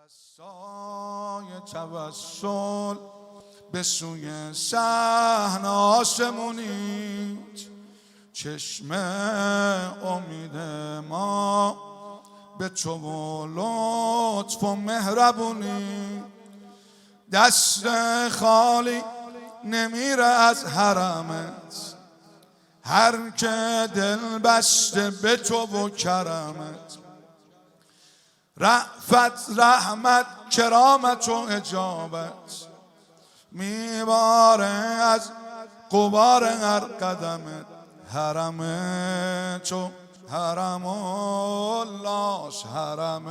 سایه توسل به سوی صحن آسمونیت، چشم امید ما به تو و لطف و مهربونی. دست خالی نمیره از حرمت، هر که دل بسته به تو و کرمت. رأفت، رحمت، کرامت و اجابت میباره از غبار هر قدمت. حرم تو حرم الله، حرم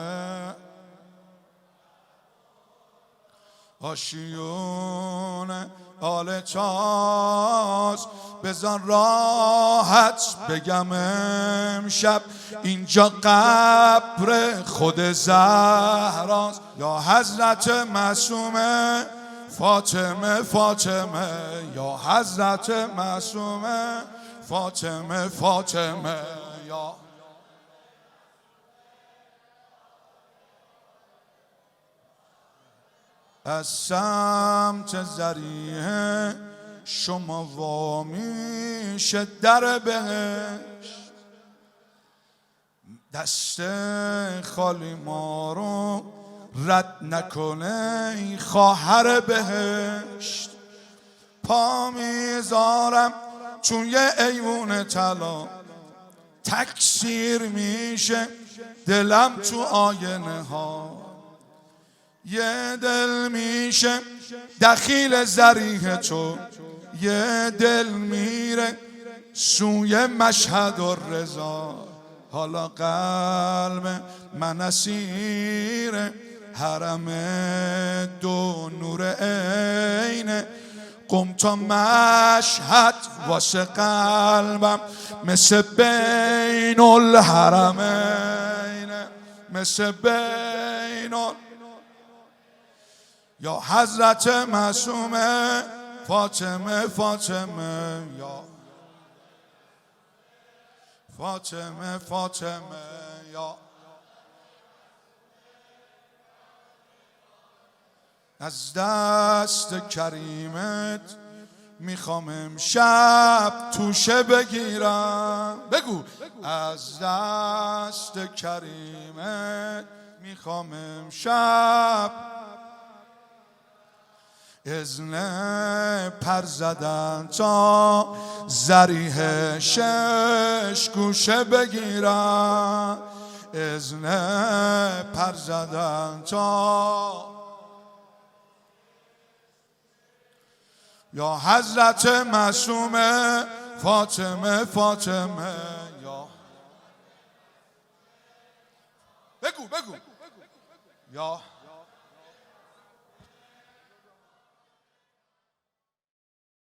آشیون آل تاز. بزن راحت بگم امشب اینجا قبر خود زهراست. یا حضرت معصومه فاطمه فاطمه، یا حضرت معصومه فاطمه فاطمه، یا از سمت ذریعه شما وامیشه در بهشت. دست خالی ما رو رد نکنه ای خواهر بهشت. پا میذارم توی ایوون طلا، تکثیر میشه دلم تو آینه ها. یه دل میشه دخیل ذریح تو، یه دل میره سوی مشهد و رضا. حالا قلب من اسیر حرم دو نور عینه. قم تا مشهد واسه قلبم مثل بین الحرمین، مثل بین یا حضرت معصومه فاطمه فاطمه، یا فاطمه فاطمه، یا از دست کریمت میخوام امشب توشه بگیرم. بگو از دست کریمت میخوام امشب اذن پر زدن تا ذریح شش گوشه بگیرم. اذن پر زدن تا یا حضرت معصومه فاطمه فاطمه، یا بگو یا